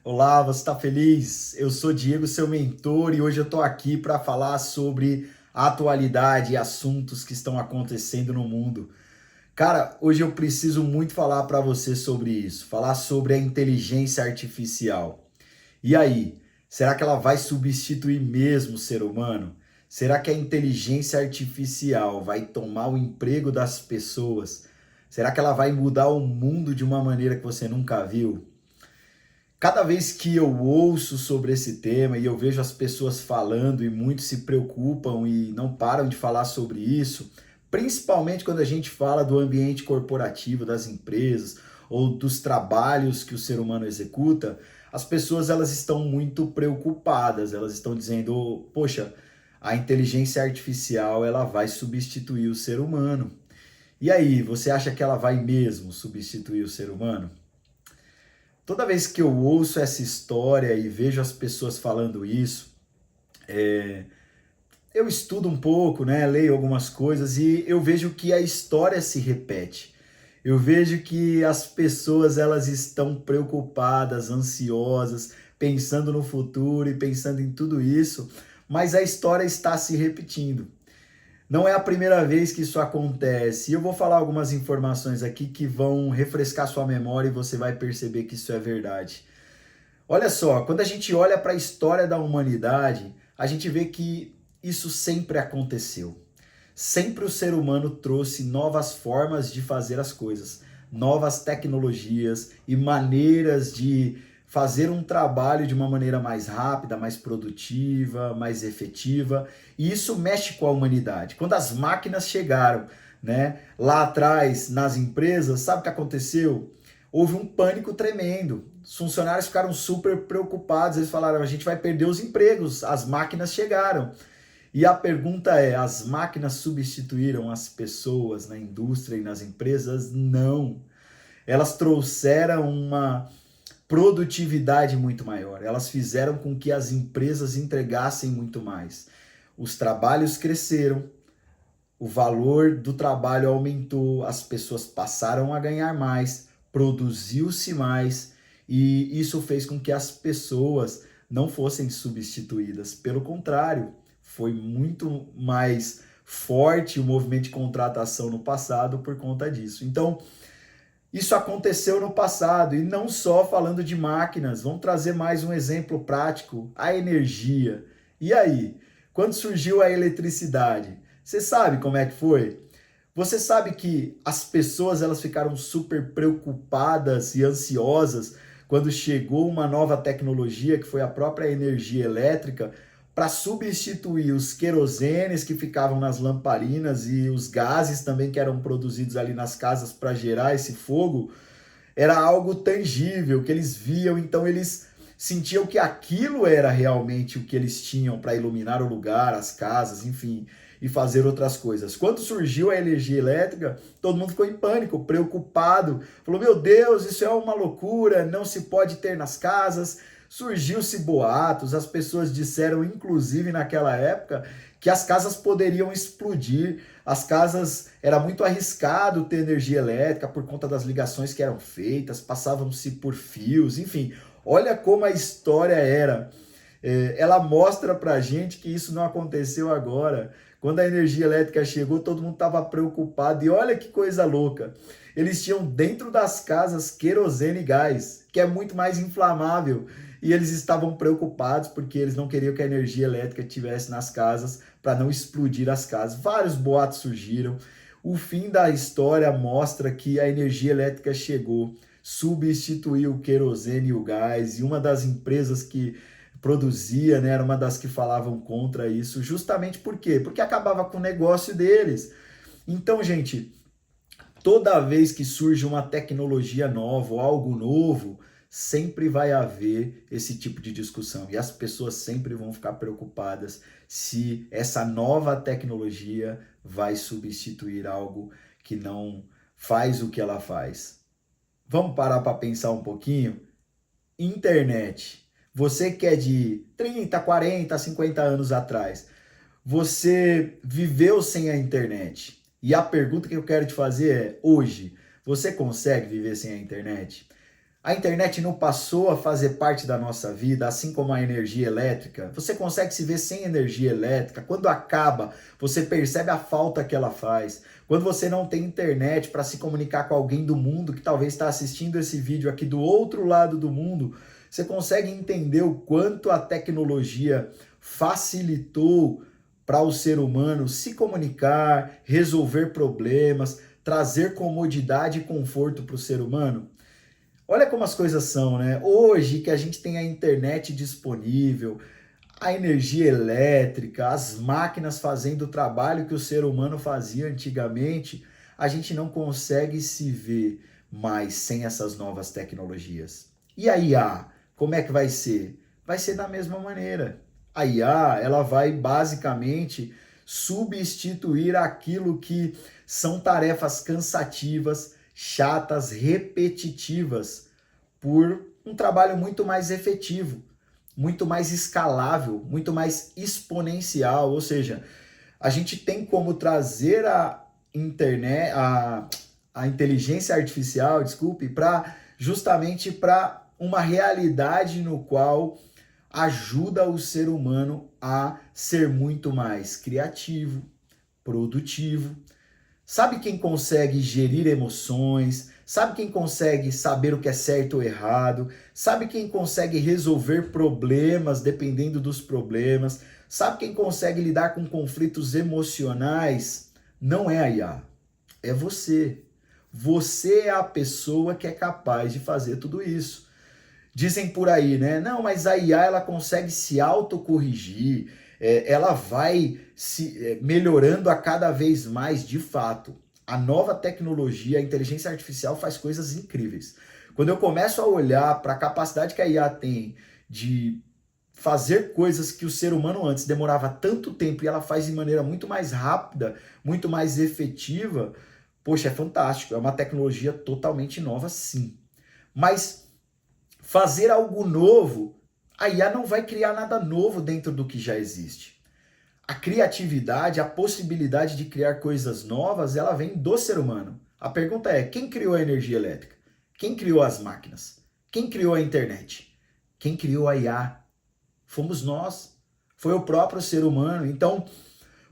Olá, você está feliz? Eu sou Diego, seu mentor, e hoje eu estou aqui para falar sobre a atualidade e assuntos que estão acontecendo no mundo. Cara, hoje eu preciso muito falar para você sobre isso, falar sobre a inteligência artificial. E aí, será que ela vai substituir mesmo o ser humano? Será que a inteligência artificial vai tomar o emprego das pessoas? Será que ela vai mudar o mundo de uma maneira que você nunca viu? Cada vez que eu ouço sobre esse tema e eu vejo as pessoas falando e muitos se preocupam e não param de falar sobre isso, principalmente quando a gente fala do ambiente corporativo das empresas ou dos trabalhos que o ser humano executa, as pessoas elas estão muito preocupadas, elas estão dizendo, poxa, a inteligência artificial ela vai substituir o ser humano. E aí, você acha que ela vai mesmo substituir o ser humano? Toda vez que eu ouço essa história e vejo as pessoas falando isso, eu estudo um pouco, né, leio algumas coisas e eu vejo que a história se repete. Eu vejo que as pessoas elas estão preocupadas, ansiosas, pensando no futuro e pensando em tudo isso, mas a história está se repetindo. Não é a primeira vez que isso acontece. E eu vou falar algumas informações aqui que vão refrescar sua memória e você vai perceber que isso é verdade. Olha só, quando a gente olha para a história da humanidade, a gente vê que isso sempre aconteceu. Sempre o ser humano trouxe novas formas de fazer as coisas, novas tecnologias e maneiras de fazer um trabalho de uma maneira mais rápida, mais produtiva, mais efetiva. E isso mexe com a humanidade. Quando as máquinas chegaram, né, lá atrás nas empresas, sabe o que aconteceu? Houve um pânico tremendo. Os funcionários ficaram super preocupados. Eles falaram: a gente vai perder os empregos, as máquinas chegaram. E a pergunta é: as máquinas substituíram as pessoas na indústria e nas empresas? Não. Elas trouxeram uma produtividade muito maior. Elas fizeram com que as empresas entregassem muito mais. Os trabalhos cresceram, o valor do trabalho aumentou, as pessoas passaram a ganhar mais, produziu-se mais, e isso fez com que as pessoas não fossem substituídas. Pelo contrário, foi muito mais forte o movimento de contratação no passado por conta disso. Então, isso aconteceu no passado, e não só falando de máquinas. Vamos trazer mais um exemplo prático: a energia. E aí, quando surgiu a eletricidade, você sabe como é que foi? Você sabe que as pessoas elas ficaram super preocupadas e ansiosas quando chegou uma nova tecnologia, que foi a própria energia elétrica, para substituir os querosenes que ficavam nas lamparinas e os gases também que eram produzidos ali nas casas para gerar esse fogo. Era algo tangível que eles viam, então eles sentiam que aquilo era realmente o que eles tinham para iluminar o lugar, as casas, enfim, e fazer outras coisas. Quando surgiu a energia elétrica, todo mundo ficou em pânico, preocupado, falou: meu Deus, isso é uma loucura, não se pode ter nas casas. Surgiu-se boatos, as pessoas disseram, inclusive naquela época, que as casas poderiam explodir. As casas, era muito arriscado ter energia elétrica por conta das ligações que eram feitas, passavam-se por fios, enfim. Olha como a história era. Ela mostra pra gente que isso não aconteceu agora. Quando a energia elétrica chegou, todo mundo estava preocupado. E olha que coisa louca. Eles tinham dentro das casas querosene e gás, que é muito mais inflamável. E eles estavam preocupados porque eles não queriam que a energia elétrica estivesse nas casas para não explodir as casas. Vários boatos surgiram. O fim da história mostra que a energia elétrica chegou, substituiu o querosene e o gás, e uma das empresas que produzia, né, era uma das que falavam contra isso, justamente por quê? Porque acabava com o negócio deles. Então, gente, toda vez que surge uma tecnologia nova ou algo novo, sempre vai haver esse tipo de discussão e as pessoas sempre vão ficar preocupadas se essa nova tecnologia vai substituir algo que não faz o que ela faz. Vamos parar para pensar um pouquinho? Internet. Você que é de 30, 40, 50 anos atrás, você viveu sem a internet. E a pergunta que eu quero te fazer é: hoje, você consegue viver sem a internet? A internet não passou a fazer parte da nossa vida, assim como a energia elétrica. Você consegue se ver sem energia elétrica. Quando acaba, você percebe a falta que ela faz. Quando você não tem internet para se comunicar com alguém do mundo que talvez está assistindo esse vídeo aqui do outro lado do mundo, você consegue entender o quanto a tecnologia facilitou para o ser humano se comunicar, resolver problemas, trazer comodidade e conforto para o ser humano? Olha como as coisas são, né? Hoje que a gente tem a internet disponível, a energia elétrica, as máquinas fazendo o trabalho que o ser humano fazia antigamente, a gente não consegue se ver mais sem essas novas tecnologias. E a IA, como é que vai ser? Vai ser da mesma maneira. A IA, ela vai basicamente substituir aquilo que são tarefas cansativas, chatas, repetitivas, por um trabalho muito mais efetivo, muito mais escalável, muito mais exponencial. Ou seja, a gente tem como trazer a internet, a inteligência artificial, desculpe, para justamente para uma realidade no qual ajuda o ser humano a ser muito mais criativo, produtivo. Sabe quem consegue gerir emoções? Sabe quem consegue saber o que é certo ou errado? Sabe quem consegue resolver problemas dependendo dos problemas? Sabe quem consegue lidar com conflitos emocionais? Não é a IA, é você. Você é a pessoa que é capaz de fazer tudo isso. Dizem por aí, né? Não, mas a IA ela consegue se autocorrigir, ela vai se melhorando a cada vez mais. De fato. A nova tecnologia, a inteligência artificial faz coisas incríveis. Quando eu começo a olhar para a capacidade que a IA tem de fazer coisas que o ser humano antes demorava tanto tempo e ela faz de maneira muito mais rápida, muito mais efetiva, poxa, é fantástico. É uma tecnologia totalmente nova, sim. Mas fazer algo novo, a IA não vai criar nada novo dentro do que já existe. A criatividade, a possibilidade de criar coisas novas, ela vem do ser humano. A pergunta é, quem criou a energia elétrica? Quem criou as máquinas? Quem criou a internet? Quem criou a IA? Fomos nós. Foi o próprio ser humano. Então,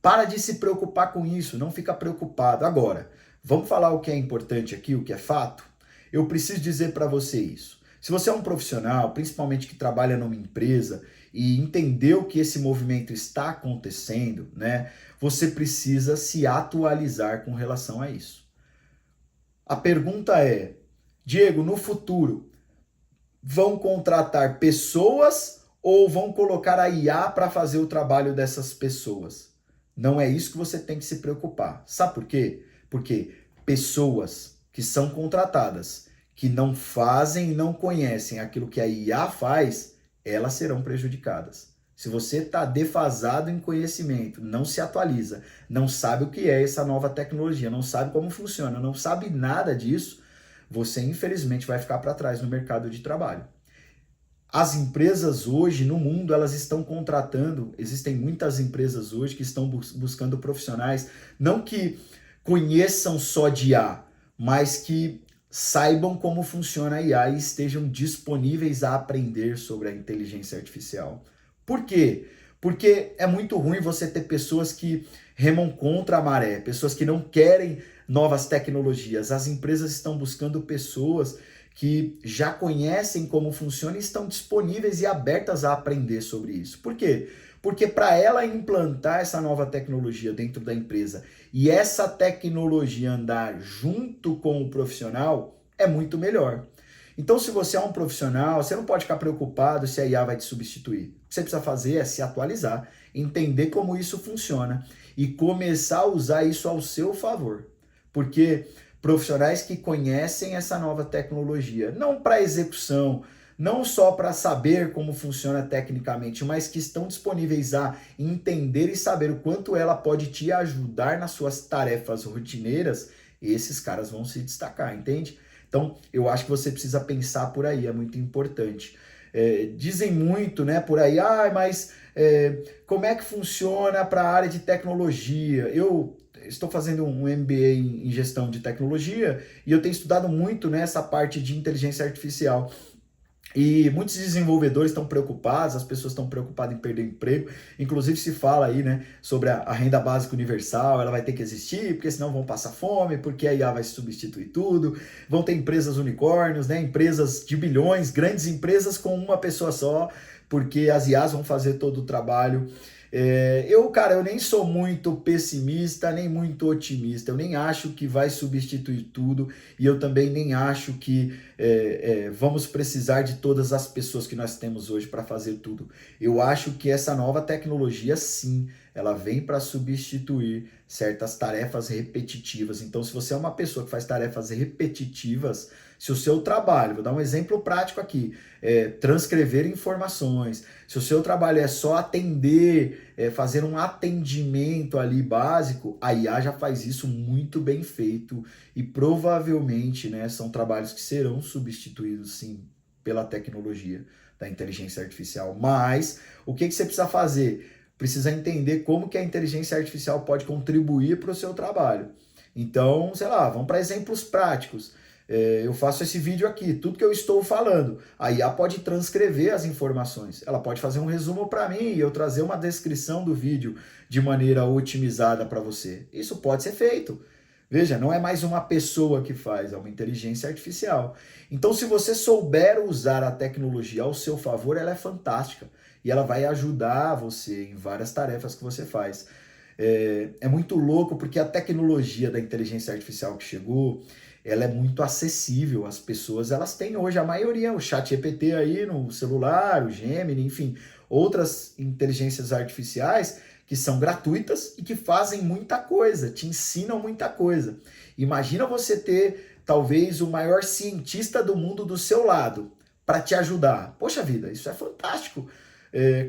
para de se preocupar com isso, não fica preocupado. Agora, vamos falar o que é importante aqui, o que é fato? Eu preciso dizer para você isso. Se você é um profissional, principalmente que trabalha numa empresa e entendeu que esse movimento está acontecendo, né, você precisa se atualizar com relação a isso. A pergunta é, Diego, no futuro, vão contratar pessoas ou vão colocar a IA para fazer o trabalho dessas pessoas? Não é isso que você tem que se preocupar. Sabe por quê? Porque pessoas que são contratadas que não fazem e não conhecem aquilo que a IA faz, elas serão prejudicadas. Se você está defasado em conhecimento, não se atualiza, não sabe o que é essa nova tecnologia, não sabe como funciona, não sabe nada disso, você infelizmente vai ficar para trás no mercado de trabalho. As empresas hoje no mundo, elas estão contratando, existem muitas empresas hoje que estão buscando profissionais, não que conheçam só de IA, mas que saibam como funciona a IA e estejam disponíveis a aprender sobre a inteligência artificial. Por quê? Porque é muito ruim você ter pessoas que remam contra a maré, pessoas que não querem novas tecnologias. As empresas estão buscando pessoas que já conhecem como funciona e estão disponíveis e abertas a aprender sobre isso. Por quê? Porque para ela implantar essa nova tecnologia dentro da empresa e essa tecnologia andar junto com o profissional, é muito melhor. Então, se você é um profissional, você não pode ficar preocupado se a IA vai te substituir. O que você precisa fazer é se atualizar, entender como isso funciona e começar a usar isso ao seu favor. Porque profissionais que conhecem essa nova tecnologia, não para execução, não só para saber como funciona tecnicamente, mas que estão disponíveis a entender e saber o quanto ela pode te ajudar nas suas tarefas rotineiras, esses caras vão se destacar, entende? Então, eu acho que você precisa pensar por aí, é muito importante. Dizem muito, né, por aí, mas como é que funciona para a área de tecnologia? Eu estou fazendo um MBA em gestão de tecnologia e eu tenho estudado muito nessa parte de inteligência artificial. E muitos desenvolvedores estão preocupados, as pessoas estão preocupadas em perder emprego. Inclusive se fala aí, né, sobre a renda básica universal, ela vai ter que existir, porque senão vão passar fome, porque a IA vai substituir tudo. Vão ter empresas unicórnios, né, empresas de bilhões, grandes empresas com uma pessoa só, porque as IAs vão fazer todo o trabalho. Cara, eu nem sou muito pessimista, nem muito otimista. Eu nem acho que vai substituir tudo e eu também nem acho que vamos precisar de todas as pessoas que nós temos hoje para fazer tudo. Eu acho que essa nova tecnologia, sim, ela vem para substituir certas tarefas repetitivas. Então, se você é uma pessoa que faz tarefas repetitivas, se o seu trabalho, vou dar um exemplo prático aqui, transcrever informações, se o seu trabalho é só atender, fazer um atendimento ali básico, a IA já faz isso muito bem feito e provavelmente, né, são trabalhos que serão substituídos sim pela tecnologia da inteligência artificial. Mas o que você precisa fazer? Precisa entender como que a inteligência artificial pode contribuir para o seu trabalho. Então, sei lá, vamos para exemplos práticos. Eu faço esse vídeo aqui, tudo que eu estou falando, a IA pode transcrever as informações, ela pode fazer um resumo para mim e eu trazer uma descrição do vídeo de maneira otimizada para você. Isso pode ser feito. Veja, não é mais uma pessoa que faz, é uma inteligência artificial. Então, se você souber usar a tecnologia ao seu favor, ela é fantástica e ela vai ajudar você em várias tarefas que você faz. É muito louco porque a tecnologia da inteligência artificial que chegou, ela é muito acessível. As pessoas, elas têm hoje, a maioria, o ChatGPT aí no celular, o Gemini, enfim, outras inteligências artificiais que são gratuitas e que fazem muita coisa, te ensinam muita coisa. Imagina você ter, talvez, o maior cientista do mundo do seu lado para te ajudar. Poxa vida, isso é fantástico.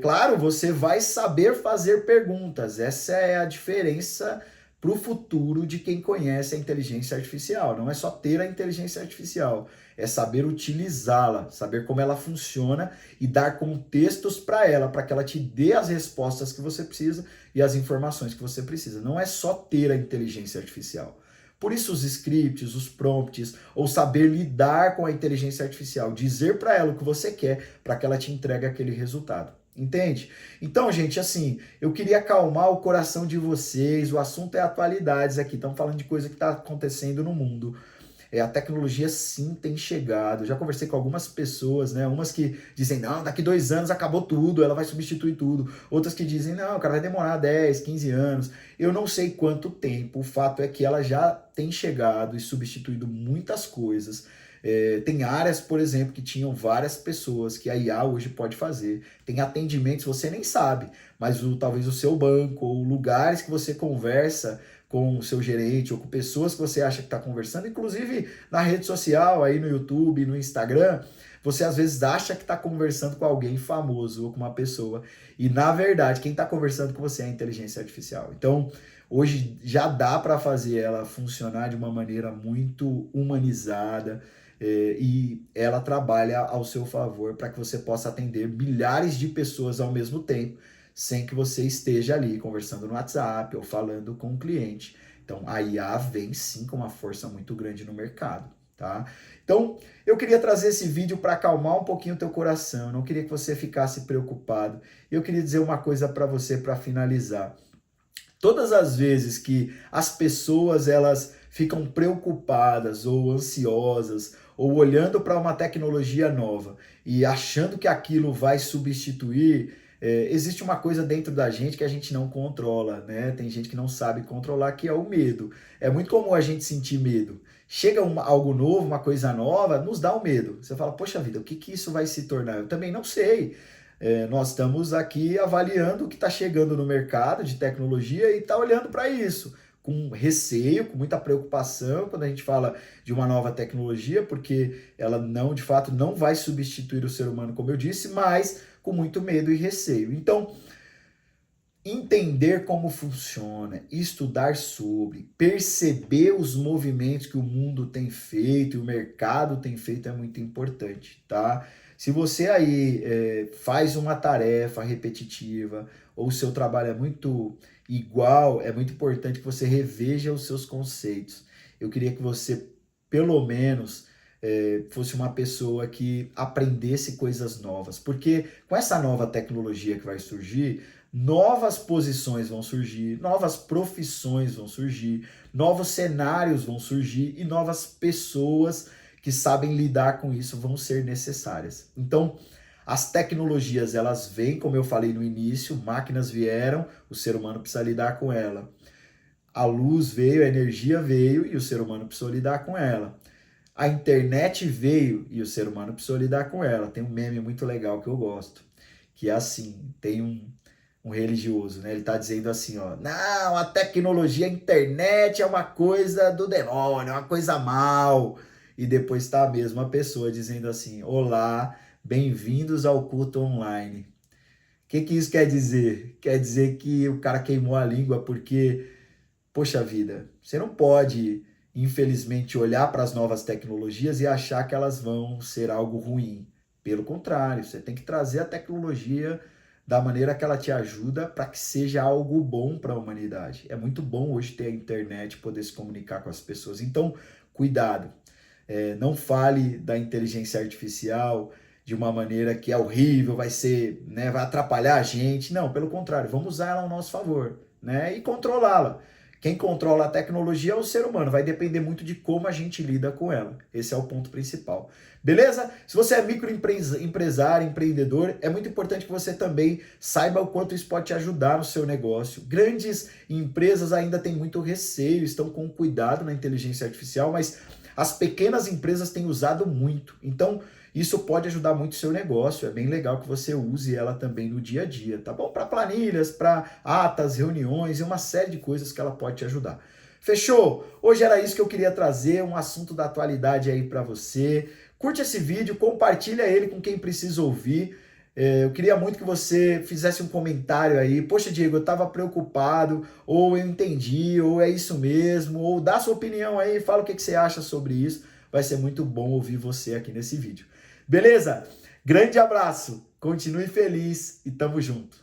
Claro, você vai saber fazer perguntas. Essa é a diferença para o futuro de quem conhece a inteligência artificial. Não é só ter a inteligência artificial, é saber utilizá-la, saber como ela funciona e dar contextos para ela, para que ela te dê as respostas que você precisa e as informações que você precisa. Não é só ter a inteligência artificial. Por isso os scripts, os prompts, ou saber lidar com a inteligência artificial, dizer para ela o que você quer para que ela te entregue aquele resultado. Entende? Então, gente, assim, eu queria acalmar o coração de vocês, o assunto é atualidades aqui, estamos falando de coisa que está acontecendo no mundo. A tecnologia sim tem chegado. Já conversei com algumas pessoas, né? Umas que dizem, não, daqui 2 anos acabou tudo, ela vai substituir tudo. Outras que dizem, não, cara, vai demorar 10, 15 anos. Eu não sei quanto tempo. O fato é que ela já tem chegado e substituído muitas coisas. Tem áreas, por exemplo, que tinham várias pessoas que a IA hoje pode fazer. Tem atendimentos, você nem sabe, mas talvez o seu banco ou lugares que você conversa com o seu gerente ou com pessoas que você acha que está conversando, inclusive na rede social, aí no YouTube, no Instagram, você às vezes acha que está conversando com alguém famoso ou com uma pessoa, e na verdade quem está conversando com você é a inteligência artificial. Então, hoje já dá para fazer ela funcionar de uma maneira muito humanizada, e ela trabalha ao seu favor para que você possa atender milhares de pessoas ao mesmo tempo, sem que você esteja ali conversando no WhatsApp ou falando com o cliente. Então, a IA vem sim com uma força muito grande no mercado, tá? Então, eu queria trazer esse vídeo para acalmar um pouquinho o teu coração, eu não queria que você ficasse preocupado. Eu queria dizer uma coisa para você para finalizar. Todas as vezes que as pessoas elas ficam preocupadas ou ansiosas ou olhando para uma tecnologia nova e achando que aquilo vai substituir, existe uma coisa dentro da gente que a gente não controla, né? Tem gente que não sabe controlar, que é o medo. É muito comum a gente sentir medo. Chega algo novo, uma coisa nova, nos dá um medo. Você fala, poxa vida, o que isso vai se tornar? Eu também não sei. Nós estamos aqui avaliando o que está chegando no mercado de tecnologia e está olhando para isso com receio, com muita preocupação quando a gente fala de uma nova tecnologia, porque ela não, de fato, não vai substituir o ser humano, como eu disse, mas com muito medo e receio. Então, entender como funciona, estudar sobre, perceber os movimentos que o mundo tem feito e o mercado tem feito é muito importante, tá? Se você aí faz uma tarefa repetitiva ou o seu trabalho é muito igual, é muito importante que você reveja os seus conceitos. Eu queria que você, pelo menos, fosse uma pessoa que aprendesse coisas novas, porque com essa nova tecnologia que vai surgir, novas posições vão surgir, novas profissões vão surgir, novos cenários vão surgir e novas pessoas que sabem lidar com isso vão ser necessárias. Então, as tecnologias, elas vêm, como eu falei no início, máquinas vieram, o ser humano precisa lidar com ela. A luz veio, a energia veio e o ser humano precisou lidar com ela. A internet veio e o ser humano precisou lidar com ela. Tem um meme muito legal que eu gosto, que é assim, tem um religioso, né? Ele tá dizendo assim, ó, não, a tecnologia, a internet é uma coisa do demônio, é uma coisa mal. E depois tá a mesma pessoa dizendo assim, olá, bem-vindos ao culto online. O que isso quer dizer? Quer dizer que o cara queimou a língua porque, poxa vida, você não pode, infelizmente, olhar para as novas tecnologias e achar que elas vão ser algo ruim. Pelo contrário, você tem que trazer a tecnologia da maneira que ela te ajuda para que seja algo bom para a humanidade. É muito bom hoje ter a internet, poder se comunicar com as pessoas. Então, cuidado. Não fale da inteligência artificial de uma maneira que é horrível, vai ser, né, vai atrapalhar a gente. Não, pelo contrário, vamos usar ela ao nosso favor, né, e controlá-la. Quem controla a tecnologia é o ser humano, vai depender muito de como a gente lida com ela. Esse é o ponto principal. Beleza? Se você é microempresário, empreendedor, é muito importante que você também saiba o quanto isso pode te ajudar no seu negócio. Grandes empresas ainda têm muito receio, estão com cuidado na inteligência artificial, mas as pequenas empresas têm usado muito. Então, isso pode ajudar muito o seu negócio. É bem legal que você use ela também no dia a dia, tá bom? Para planilhas, para atas, reuniões e uma série de coisas que ela pode te ajudar. Fechou? Hoje era isso que eu queria trazer, um assunto da atualidade aí para você. Curte esse vídeo, compartilha ele com quem precisa ouvir. Eu queria muito que você fizesse um comentário aí. Poxa, Diego, eu estava preocupado, ou eu entendi, ou é isso mesmo, ou dá sua opinião aí, fala o que você acha sobre isso. Vai ser muito bom ouvir você aqui nesse vídeo. Beleza? Grande abraço, continue feliz e tamo junto.